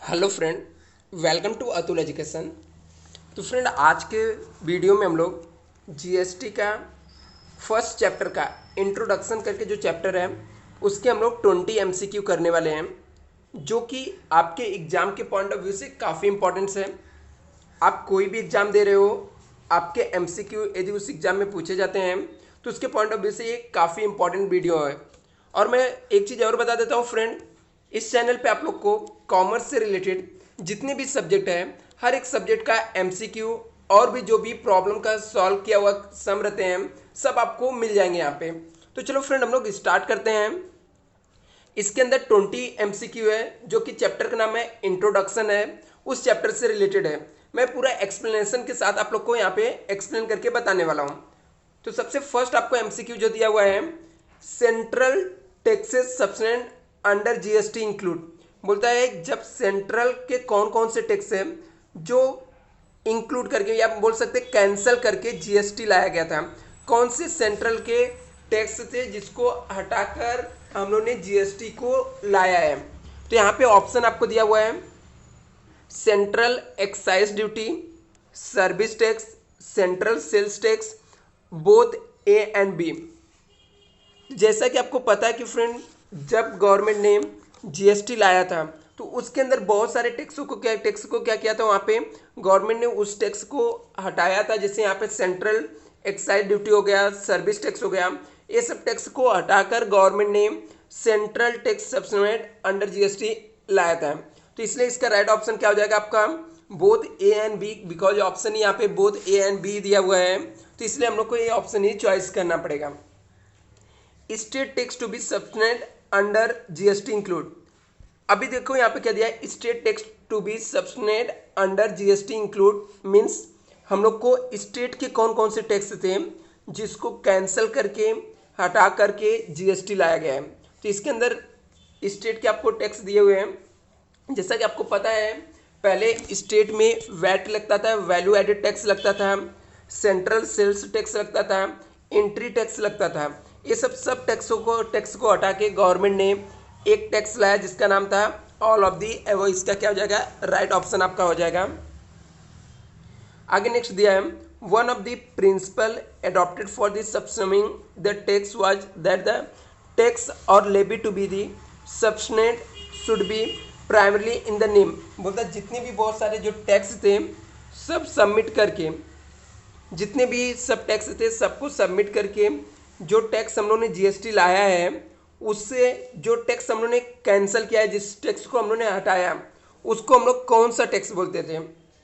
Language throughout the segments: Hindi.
Hello friend, welcome to Atul education. तो फ्रेंड, आज के वीडियो में हम लोग जीएसटी का फर्स्ट चैप्टर का इंट्रोडक्शन करके जो चैप्टर है उसके हम लोग 20 एमसीक्यू करने वाले हैं, जो कि आपके एग्ज़ाम के पॉइंट ऑफ व्यू से काफ़ी इंपॉर्टेंस है। आप कोई भी एग्ज़ाम दे रहे हो, आपके एमसीक्यू यदि उस एग्ज़ाम में पूछे जाते हैं तो उसके पॉइंट ऑफ व्यू से ये काफ़ी इंपॉर्टेंट वीडियो है। और मैं एक चीज़ और बता देता हूँ फ्रेंड, इस चैनल पे आप लोग को कॉमर्स से रिलेटेड जितने भी सब्जेक्ट हैं, हर एक सब्जेक्ट का एमसीक्यू और भी जो भी प्रॉब्लम का सॉल्व किया हुआ सम रहते हैं, सब आपको मिल जाएंगे यहाँ पे। तो चलो फ्रेंड, हम लोग स्टार्ट करते हैं। इसके अंदर 20 एमसीक्यू है, जो कि चैप्टर का नाम है इंट्रोडक्शन है, उस चैप्टर से रिलेटेड है। मैं पूरा एक्सप्लेनेशन के साथ आप लोग को यहाँ पे एक्सप्लेन करके बताने वाला हूँ। तो सबसे फर्स्ट आपको एमसीक्यू जो दिया हुआ है, central taxes subsident under GST include, बोलता है जब सेंट्रल के कौन कौन से टैक्स हैं जो इंक्लूड करके या बोल सकते कैंसल करके जीएसटी लाया गया था। कौन से सेंट्रल के टैक्स थे जिसको हटाकर हम लोग ने जीएसटी को लाया है। तो यहाँ पे ऑप्शन आपको दिया हुआ है, central excise duty, service tax, central sales tax, both A and B. जैसा कि आपको पता है कि फ्रेंड, जब गवर्नमेंट ने जीएसटी लाया था तो उसके अंदर बहुत सारे टैक्स को क्या किया था, वहाँ पे गवर्नमेंट ने उस टैक्स को हटाया था। जैसे यहाँ पे सेंट्रल एक्साइज ड्यूटी हो गया, सर्विस टैक्स हो गया, ये सब टैक्स को हटाकर गवर्नमेंट ने सेंट्रल टैक्स सब्सिडेंट अंडर जीएसटी लाया था। तो इसलिए इसका राइट ऑप्शन क्या हो जाएगा आपका, both A and B. Because option यहाँ पे बोथ ए एंड बी दिया हुआ है, तो इसलिए हम लोग को ये ऑप्शन ही चॉइस करना पड़ेगा। State tax to be subsident under GST include. अभी देखो यहाँ पे क्या दिया है, state tax to be subsident under GST include means हम लोग को स्टेट के कौन कौन से टैक्स थे जिसको कैंसिल करके हटा करके जीएसटी लाया गया है। तो इसके अंदर स्टेट के आपको टैक्स दिए हुए हैं। जैसा कि आपको पता है, पहले स्टेट में वैट लगता था, वैल्यू एडेड टैक्स लगता था, सेंट्रल सेल्स टैक्स लगता था, एंट्री टैक्स लगता था। ये सब टैक्स को हटा के गवर्नमेंट ने एक टैक्स लाया जिसका नाम था ऑल ऑफ दी एवो। इसका क्या हो जाएगा, राइट ऑप्शन आपका हो जाएगा। आगे नेक्स्ट दिया है, one of the principle adopted for the subsuming the tax was that the tax और levy to be the subsumed should be primarily in the name. बोलता जितने भी बहुत सारे जो टैक्स थे सब सबमिट करके, जितने भी सब टैक्स थे सबको सबमिट करके जो टैक्स हम लोगों ने जीएसटी लाया है उससे जो टैक्स हम लोगों ने कैंसिल किया है, जिस टैक्स को हम लोगों ने हटाया, उसको हम लोग कौन सा टैक्स बोलते थे,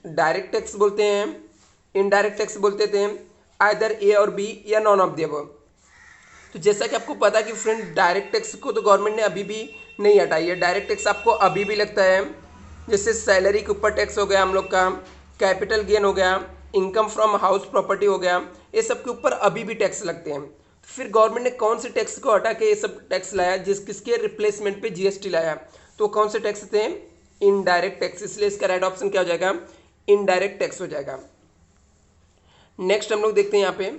डायरेक्ट टैक्स बोलते हैं, इनडायरेक्ट टैक्स बोलते थे, आइदर ए और बी या नॉन ऑफ द अबव। तो जैसा कि आपको पता है कि फ्रेंड, डायरेक्ट टैक्स को तो गवर्नमेंट ने अभी भी नहीं हटाई है। डायरेक्ट टैक्स आपको अभी भी लगता है, जैसे सैलरी के ऊपर टैक्स हो गया हम लोग का, कैपिटल गेन हो गया, इनकम फ्रॉम हाउस प्रॉपर्टी हो गया, ये सब के ऊपर अभी भी टैक्स लगते हैं। फिर गवर्नमेंट ने कौन से टैक्स को हटा के ये सब टैक्स लाया, किसके रिप्लेसमेंट पे जीएसटी लाया, तो कौन से टैक्स थे, इनडायरेक्ट टैक्स। इसलिए इसका राइट ऑप्शन क्या हो जाएगा, इनडायरेक्ट टैक्स हो जाएगा। नेक्स्ट हम लोग देखते हैं यहाँ पे,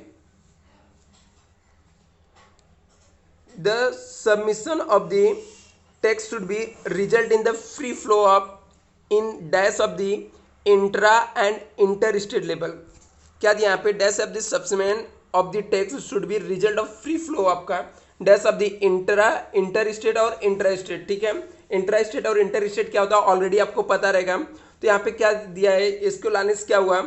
the submission of the tax should be result in the free flow of in dash of the intra and inter state level. क्या दिया यहाँ पे, dash of the subsumption of the tax should be result of free flow आपका dash of the inter state और इंट्रा स्टेट। ठीक है, इंट्रा स्टेट और इंटर स्टेट क्या होता है ऑलरेडी आपको पता रहेगा। तो यहाँ पे क्या दिया है, इसको लाने से क्या हुआ,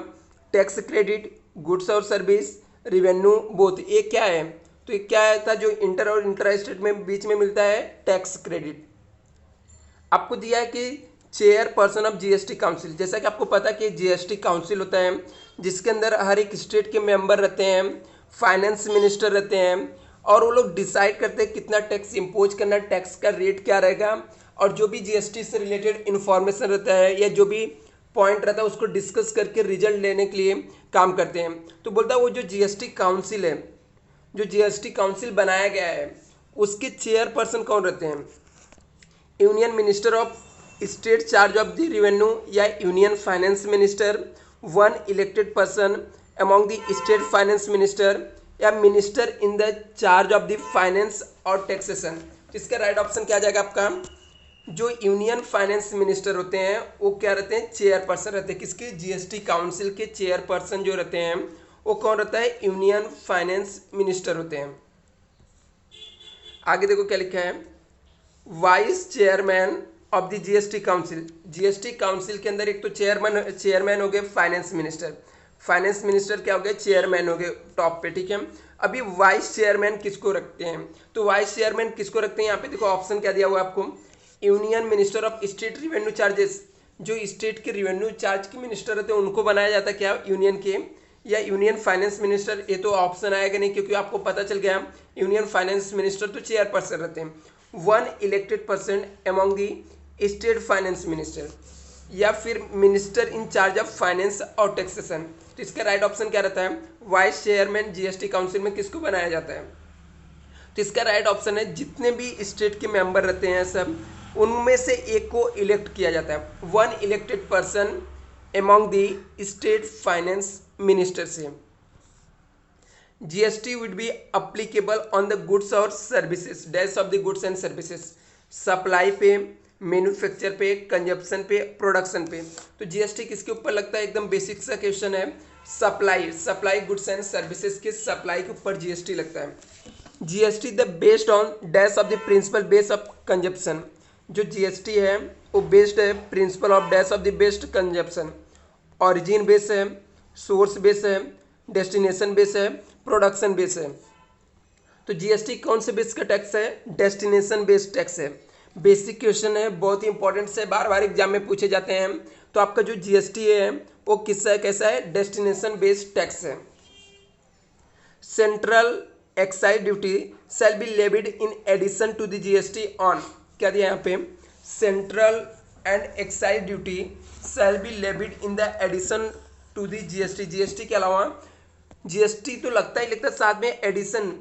टैक्स क्रेडिट, गुड्स और सर्विस, रिवेन्यू बोथ, ये क्या है, तो ये क्या था जो इंटर और इंट्रा स्टेट में बीच में मिलता है, टैक्स क्रेडिट। आपको दिया है कि चेयरपर्सन ऑफ जीएसटी काउंसिल, जैसा कि आपको पता है कि जीएसटी काउंसिल होता है जिसके अंदर हर एक स्टेट के मेंबर रहते हैं, फाइनेंस मिनिस्टर रहते हैं, और वो लोग डिसाइड करते हैं कितना टैक्स इम्पोज करना, टैक्स का रेट क्या रहेगा, और जो भी जीएसटी से रिलेटेड इन्फॉर्मेशन रहता है या जो भी पॉइंट रहता है उसको डिस्कस करके रिजल्ट लेने के लिए काम करते हैं। तो बोलता है वो जो जीएसटी काउंसिल है, जो जीएसटी काउंसिल बनाया गया है, उसके चेयरपर्सन कौन रहते हैं, union minister of state charge of the revenue या union finance minister, one elected person among the state finance minister, या minister in the charge of the finance और टैक्सेशन। इसका राइट ऑप्शन क्या आ जाएगा आपका, जो यूनियन फाइनेंस मिनिस्टर होते हैं वो क्या रहते हैं, चेयरपर्सन रहते हैं किसके, जीएसटी काउंसिल के चेयरपर्सन जो रहते हैं वो कौन रहता है, यूनियन फाइनेंस मिनिस्टर होते हैं। आगे देखो क्या लिखा है, vice chairman of the GST council. GST council के अंदर एक तो चेयरमैन हो गए फाइनेंस मिनिस्टर, फाइनेंस मिनिस्टर क्या हो गए, चेयरमैन हो गए टॉप पे, ठीक है। अभी वाइस चेयरमैन किसको रखते हैं, तो वाइस चेयरमैन किसको रखते हैं, यहाँ पे देखो ऑप्शन क्या दिया हुआ है आपको, union minister of state revenue charges, जो स्टेट के रिवेन्यू चार्ज के मिनिस्टर रहते हैं उनको बनाया जाता है क्या, यूनियन के, या यूनियन फाइनेंस मिनिस्टर, ये तो ऑप्शन आएगा नहीं क्योंकि आपको पता चल गया यूनियन फाइनेंस मिनिस्टर तो चेयरपर्सन रहते हैं। One elected person among the state finance minister, या फिर minister in charge of finance और टैक्सेशन। तो इसका राइट ऑप्शन क्या रहता है, वाइस चेयरमैन जीएसटी काउंसिल में किसको बनाया जाता है, तो इसका राइट ऑप्शन है जितने भी स्टेट के मेंबर रहते हैं सब उनमें से एक को इलेक्ट किया जाता है, one elected person among the state finance minister से। GST would be applicable on the goods और services, dash of the goods and services, supply पे, मैन्युफैक्चर पे, कंजप्शन पे, प्रोडक्शन पे। तो जीएसटी किसके ऊपर लगता है, एकदम बेसिक सा क्वेश्चन है, सप्लाई गुड्स एंड सर्विसेज के सप्लाई के ऊपर जीएसटी लगता है। GST the based on dash of the principle base of consumption, जो जीएसटी है वो बेस्ड है principle of dash of the based consumption, origin base है, सोर्स बेस है, डेस्टिनेशन बेस है, प्रोडक्शन बेस है। तो जीएसटी कौन से बेस का टैक्स है, डेस्टिनेशन बेस्ड टैक्स है। बेसिक क्वेश्चन है, बहुत ही इंपॉर्टेंट से, बार बार एग्जाम में पूछे जाते हैं। तो आपका जो जीएसटी है वो किससा कैसा है, डेस्टिनेशन बेस्ड टैक्स है। Central excise duty shall be levied in addition to the GST on, क्या दिया यहाँ पे, central and excise duty shall be levied in the addition to the GST. GST के अलावा जीएसटी तो लगता ही लगता है, साथ में एडिशन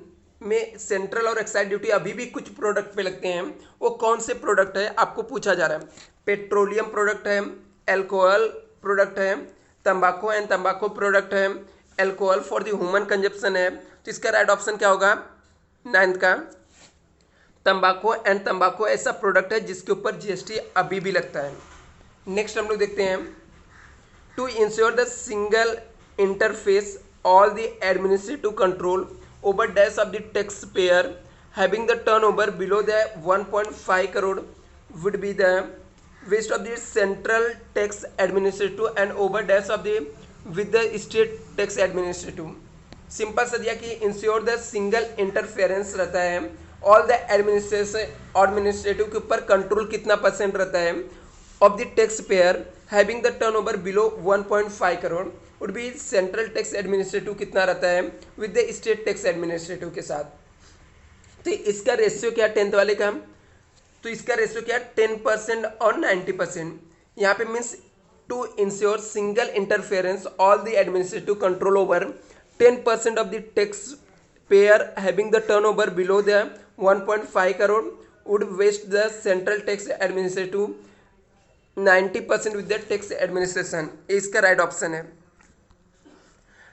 में सेंट्रल और एक्साइज ड्यूटी अभी भी कुछ प्रोडक्ट पे लगते हैं। वो कौन से प्रोडक्ट है आपको पूछा जा रहा है, पेट्रोलियम प्रोडक्ट है, एल्कोहल प्रोडक्ट है, तंबाकू एंड तंबाकू प्रोडक्ट है, alcohol for the human consumption है। तो इसका राइट ऑप्शन क्या होगा, 9th का, तंबाकू एंड तंबाकू ऐसा प्रोडक्ट है जिसके ऊपर जीएसटी अभी भी लगता है। नेक्स्ट हम लोग देखते हैं, to ensure the single interface all the administrative control over dash of the taxpayer having the turnover below the 1.5 crore would be the waste of the central tax administrative and over dash of the with the state tax administrative। Simple सा दिया कि इंश्योर द सिंगल इंटरफेरेंस रहता है, ऑल द एडमिनिस्ट्रेटिव के ऊपर कंट्रोल कितना % रहता है, of the tax payer having the turnover below 1.5 crore would be central tax administrative कितना रहता है with the state tax administrative के साथ। तो इसका रेशियो क्या 10th वाले का, तो इसका रेशियो क्या 10% और 90%। यहाँ पे means to ensure single interference all the administrative control over 10% of the tax payer having the turnover below the 1.5 crore would vest the central tax administrative 90% with the tax administration. इसका राइट ऑप्शन है।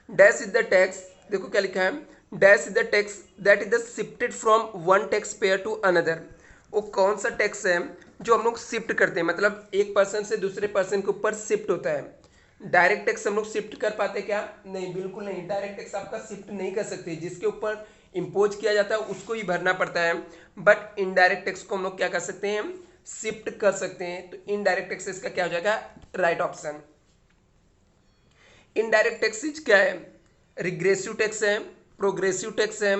डैश इज द टैक्स, देखो क्या लिखा है, dash is the tax that is the shifted from one tax payer to another. वो कौन सा टैक्स है जो हम लोग शिफ्ट करते हैं, मतलब एक पर्सन से दूसरे पर्सन के ऊपर शिफ्ट होता है। डायरेक्ट टैक्स हम लोग शिफ्ट कर पाते क्या, नहीं, बिल्कुल नहीं। डायरेक्ट टैक्स आपका शिफ्ट नहीं कर सकते, जिसके ऊपर इम्पोज किया जाता है उसको ही भरना पड़ता है। बट इनडायरेक्ट टैक्स को हम लोग क्या कर सकते हैं, शिफ्ट कर सकते हैं। तो इनडायरेक्ट टैक्स इसका क्या हो जाएगा, राइट ऑप्शन। इनडायरेक्ट टैक्सेज क्या है, रिग्रेसिव टैक्स है, प्रोग्रेसिव टैक्स है,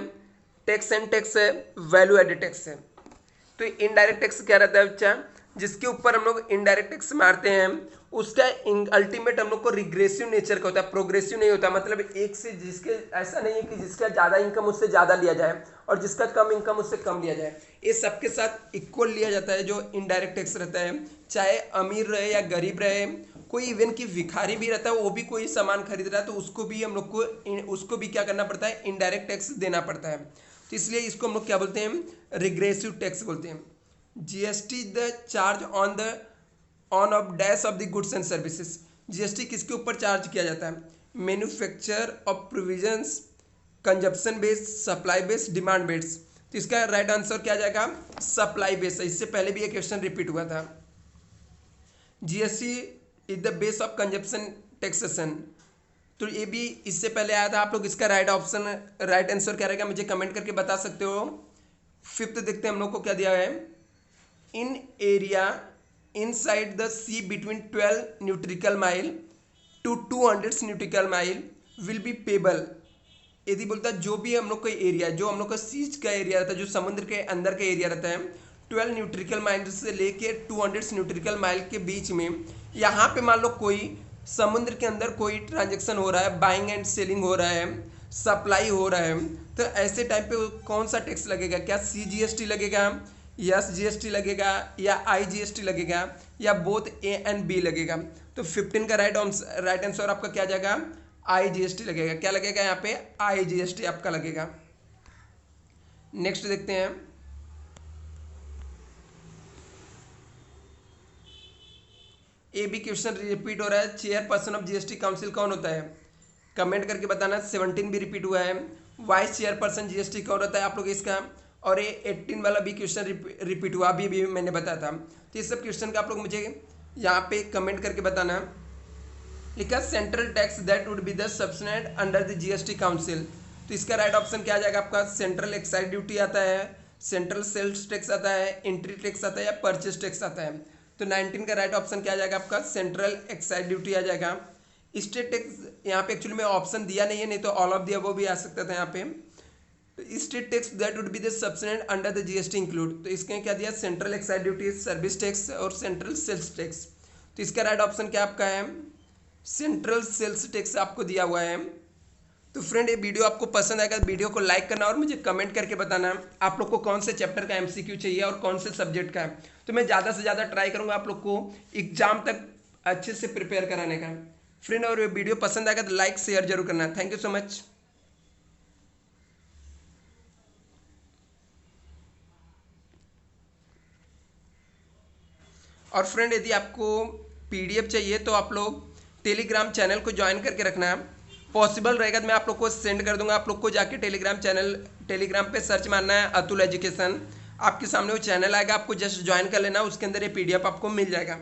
टैक्स एंड टैक्स है, वैल्यू एडेड टैक्स है। तो इनडायरेक्ट टैक्स क्या रहता है बच्चा, जिसके ऊपर हम लोग इनडायरेक्ट टैक्स मारते हैं उसका अल्टीमेट हम लोग को रिग्रेसिव नेचर का होता है, प्रोग्रेसिव नहीं होता। मतलब एक से जिसके ऐसा नहीं है कि जिसका ज़्यादा इनकम उससे ज़्यादा लिया जाए और जिसका कम इनकम उससे कम लिया जाए, ये सबके साथ इक्वल लिया जाता है जो इनडायरेक्ट टैक्स रहता है। चाहे अमीर रहे या गरीब रहे, कोई इवन की भिखारी भी रहता है, वो भी कोई सामान खरीद रहा है तो उसको भी हम लोग को उसको भी क्या करना पड़ता है, इनडायरेक्ट टैक्स देना पड़ता है। तो इसलिए इसको हम लोग क्या बोलते हैं, रिग्रेसिव टैक्स बोलते हैं। GST the charge on off dash of the goods and services. GST किसके ऊपर चार्ज किया जाता है, manufacture of provisions, consumption based, supply based, demand based. तो इसका राइट आंसर क्या जाएगा, सप्लाई बेस। इससे पहले भी एक क्वेश्चन रिपीट हुआ था। GST is the base of consumption taxation, तो ये भी इससे पहले आया था। आप लोग इसका राइट आंसर क्या रहेगा मुझे कमेंट करके बता सकते हो। फिफ्थ देखते हैं हम लोग को क्या दिया है, in area inside the sea between 12 nautical mile to 200 nautical mile will be payable. यदि बोलता है जो भी हम लोग का एरिया, जो हम लोग का सीज का एरिया रहता है, जो समुद्र के अंदर का एरिया रहता है 12 न्यूट्रिकल माइल से लेके 200 न्यूट्रिकल माइल के बीच में, यहाँ पे मान लो कोई समुद्र के अंदर कोई ट्रांजेक्शन हो रहा है, बाइंग एंड सेलिंग हो रहा है, सप्लाई हो रहा है, तो ऐसे टाइम पे कौन सा टैक्स लगेगा? क्या CGST लगेगा, SGST लगेगा, या IGST लगेगा, या बोथ A and B लगेगा? तो 15 का राइट आंसर आपका क्या जाएगा, IGST लगेगा। क्या लगेगा यहाँ पे, IGST आपका लगेगा। नेक्स्ट देखते हैं, ए भी क्वेश्चन रिपीट हो रहा है। चेयरपर्सन ऑफ GST काउंसिल कौन होता है? कमेंट करके बताना। 17 भी रिपीट हुआ है। वाइस चेयरपर्सन GST कौन होता है आप लोग इसका? और ये 18 वाला भी क्वेश्चन रिपीट हुआ, अभी भी मैंने बताया था। तो इस सब क्वेश्चन का आप लोग मुझे यहाँ पे कमेंट करके बताना। लिखा central tax that would be the subsidised under the GST council, तो इसका राइट ऑप्शन क्या आ जाएगा आपका? सेंट्रल एक्साइज ड्यूटी आता है, सेंट्रल सेल्स टैक्स आता है, एंट्री टैक्स आता है, या परचेस टैक्स आता है? तो 19 का राइट ऑप्शन क्या आ जाएगा आपका? सेंट्रल एक्साइज ड्यूटी आ जाएगा। स्टेट टैक्स यहाँ पे एक्चुअली में ऑप्शन दिया नहीं है, नहीं तो ऑल ऑफ द अबव भी आ सकता था यहाँ पे। State tax that would be the subsidised under the GST include, तो इसके क्या दिया? Central excise duty, service tax और सेंट्रल सेल्स टैक्स। तो इसका राइट ऑप्शन क्या आपका है? सेंट्रल सेल्स टैक्स आपको दिया हुआ है। तो फ्रेंड, ये वीडियो आपको पसंद आएगा, वीडियो को लाइक करना और मुझे कमेंट करके बताना आप लोग को कौन से चैप्टर का MCQ चाहिए और कौन से सब्जेक्ट का है। तो मैं ज़्यादा से ज़्यादा ट्राई करूँगा आप लोग को एग्जाम तक अच्छे से प्रिपेयर कराने का। फ्रेंड, और ये वीडियो पसंद आएगा तो लाइक शेयर जरूर करना। Thank you so much. और फ्रेंड, यदि आपको PDF चाहिए तो आप लोग टेलीग्राम चैनल को ज्वाइन करके रखना। पॉसिबल रहेगा तो मैं आप लोग को सेंड कर दूंगा। आप लोग को जाके टेलीग्राम पे सर्च मारना है अतुल एजुकेशन, आपके सामने वो चैनल आएगा, आपको जस्ट ज्वाइन कर लेना, उसके अंदर ये PDF आपको मिल जाएगा।